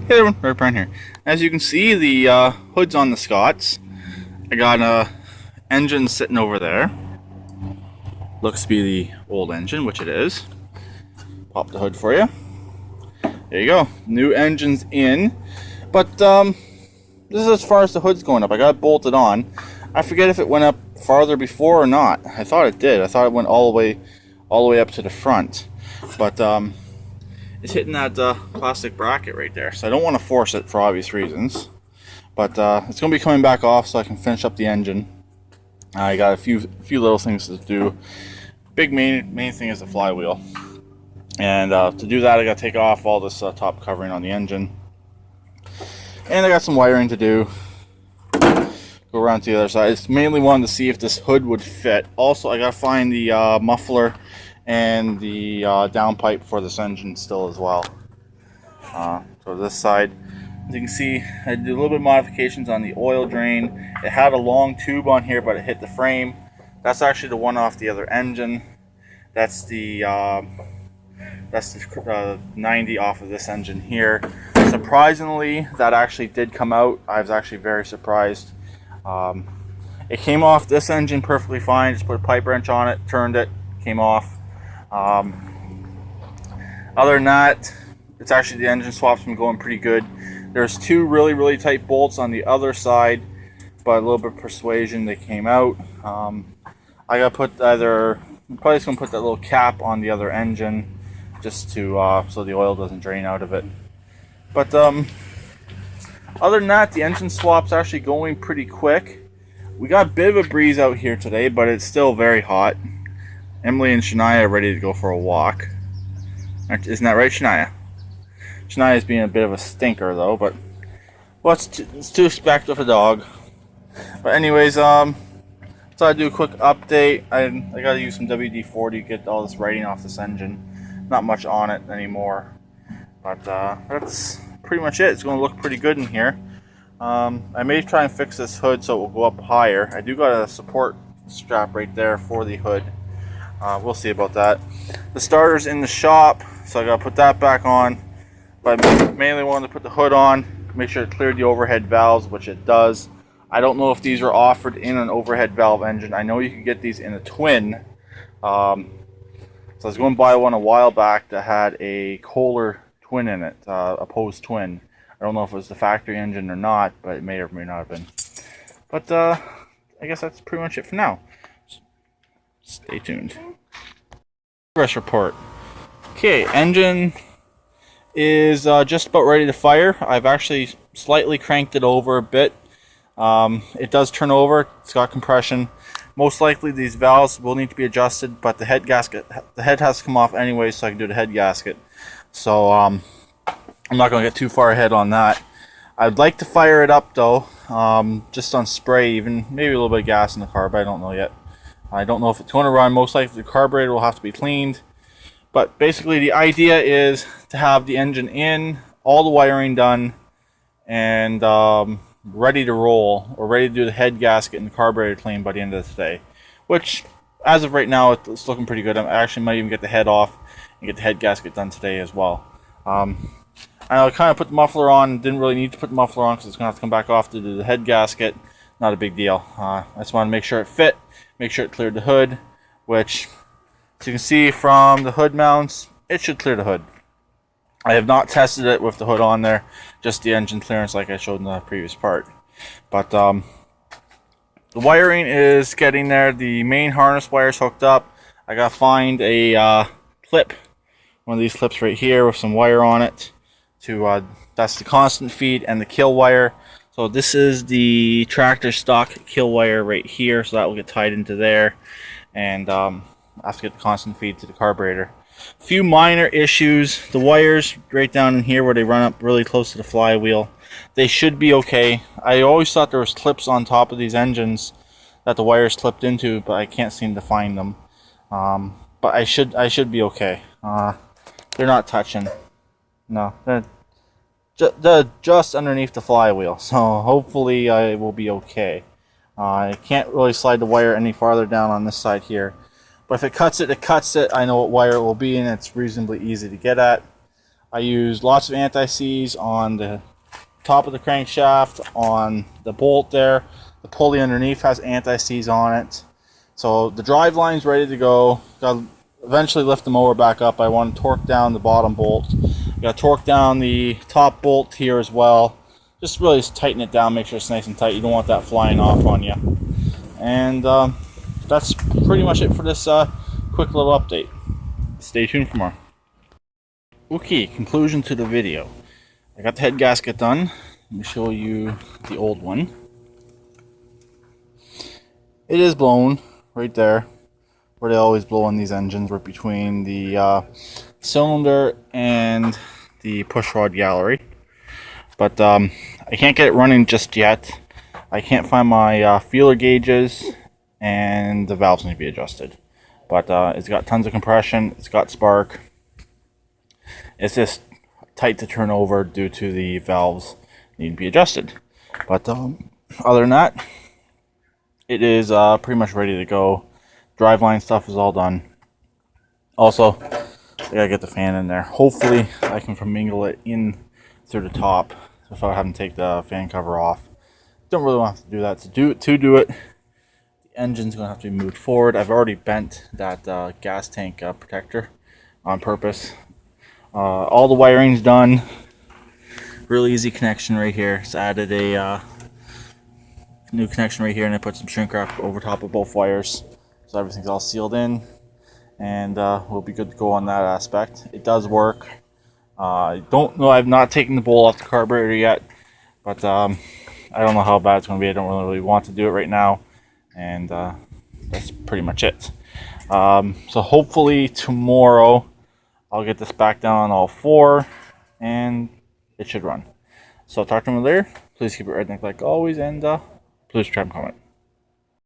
Hey everyone, right behind here. As you can see, the hood's on the Scots. I got a engine sitting over there. Looks to be the old engine, which it is. Pop the hood for you. There you go. New engine's in. But this is as far as the hood's going up. I got it bolted on. I forget if it went up farther before or not. I thought it did. I thought it went all the way up to the front. But it's hitting that plastic bracket right there, so I don't want to force it for obvious reasons. But it's going to be coming back off so I can finish up the engine. I got a few little things to do. Big main thing is the flywheel, and to do that I got to take off all this top covering on the engine, and I got some wiring to do. Go around to the other side. It's mainly wanted to see if this hood would fit. Also, I got to find the muffler and the downpipe for this engine still as well. So this side, as you can see, I did a little bit of modifications on the oil drain. It had a long tube on here, but it hit the frame. That's actually the one off the other engine. That's the 90 off of this engine here. Surprisingly, that actually did come out. I was actually very surprised. It came off this engine perfectly fine. Just put a pipe wrench on it, turned it, came off. Other than that, it's actually, the engine swap's been going pretty good. There's two really tight bolts on the other side, but a little bit of persuasion, they came out. I gotta put probably just gonna put that little cap on the other engine just to so the oil doesn't drain out of it. But other than that, the engine swap's actually going pretty quick. We got a bit of a breeze out here today, but it's still very hot. Emily and Shania are ready to go for a walk. Isn't that right, Shania? Shania's being a bit of a stinker, though, but it's to expect with a dog. But anyways, so I do a quick update. I got to use some WD-40 to get all this writing off this engine. Not much on it anymore, but that's pretty much it. It's going to look pretty good in here. I may try and fix this hood so it will go up higher. I do got a support strap right there for the hood. We'll see about that. The starter's in the shop, so I gotta put that back on. But I mainly wanted to put the hood on, make sure it cleared the overhead valves, which it does. I don't know if these are offered in an overhead valve engine. I know you can get these in a twin. So I was going to buy one a while back that had a Kohler twin in it, opposed twin. I don't know if it was the factory engine or not, but it may or may not have been. But I guess that's pretty much it for now. Stay tuned. Progress report. Okay, engine is just about ready to fire. I've actually slightly cranked it over a bit. It does turn over. It's got compression. Most likely these valves will need to be adjusted, but the head has to come off anyway, so I can do the head gasket. So I'm not going to get too far ahead on that. I'd like to fire it up though, just on spray, even maybe a little bit of gas in the carb. I don't know yet. I don't know if it's going to run. Most likely the carburetor will have to be cleaned. But basically the idea is to have the engine in, all the wiring done, and ready to roll, or ready to do the head gasket and the carburetor clean by the end of the day. Which, as of right now, it's looking pretty good. I actually might even get the head off and get the head gasket done today as well. I kind of put the muffler on. Didn't really need to put the muffler on because it's going to have to come back off to do the head gasket. Not a big deal. I just want to make sure it fit, make sure it cleared the hood, which, as you can see from the hood mounts, it should clear the hood. I have not tested it with the hood on there, just the engine clearance like I showed in the previous part. But the wiring is getting there. The main harness wire's hooked up. I gotta find a clip, one of these clips right here with some wire on it. That's the constant feed and the kill wire. So this is the tractor stock kill wire right here, so that will get tied into there, and I have to get the constant feed to the carburetor. A few minor issues. The wires right down in here where they run up really close to the flywheel, they should be okay. I always thought there was clips on top of these engines that the wires clipped into, but I can't seem to find them. But I should be okay. They're not touching. No, they're just underneath the flywheel, so hopefully I will be okay. I can't really slide the wire any farther down on this side here, but if it cuts it, it cuts it. I know what wire it will be, and it's reasonably easy to get at. I used lots of anti-seize on the top of the crankshaft, on the bolt there. The pulley underneath has anti-seize on it. So the drive line's ready to go. Got to eventually lift the mower back up. I want to torque down the bottom bolt. Got to torque down the top bolt here as well. Just really tighten it down, make sure it's nice and tight. You don't want that flying off on you. And that's pretty much it for this quick little update. Stay tuned for more. Okay, conclusion to the video. I got the head gasket done. Let me show you the old one. It is blown right there, where they always blow on these engines, right between the cylinder and the pushrod gallery. But I can't get it running just yet. I can't find my feeler gauges, and the valves need to be adjusted. But it's got tons of compression, it's got spark. It's just tight to turn over due to the valves need to be adjusted. But other than that, it is pretty much ready to go. Driveline stuff is all done. Also, I gotta get the fan in there. Hopefully, I can commingle it in through the top without having to take the fan cover off. Don't really want to do that. To do it, the engine's gonna have to be moved forward. I've already bent that gas tank protector on purpose. All the wiring's done. Really easy connection right here. Just added a new connection right here, and I put some shrink wrap over top of both wires, so everything's all sealed in, and we'll be good to go on that aspect. It does work. I don't know. I've not taken the bowl off the carburetor yet, but I don't know how bad it's going to be. I don't really want to do it right now, and that's pretty much it. So hopefully tomorrow I'll get this back down on all four, and it should run. So I'll talk to you later. Please keep it redneck like always, and please try and comment.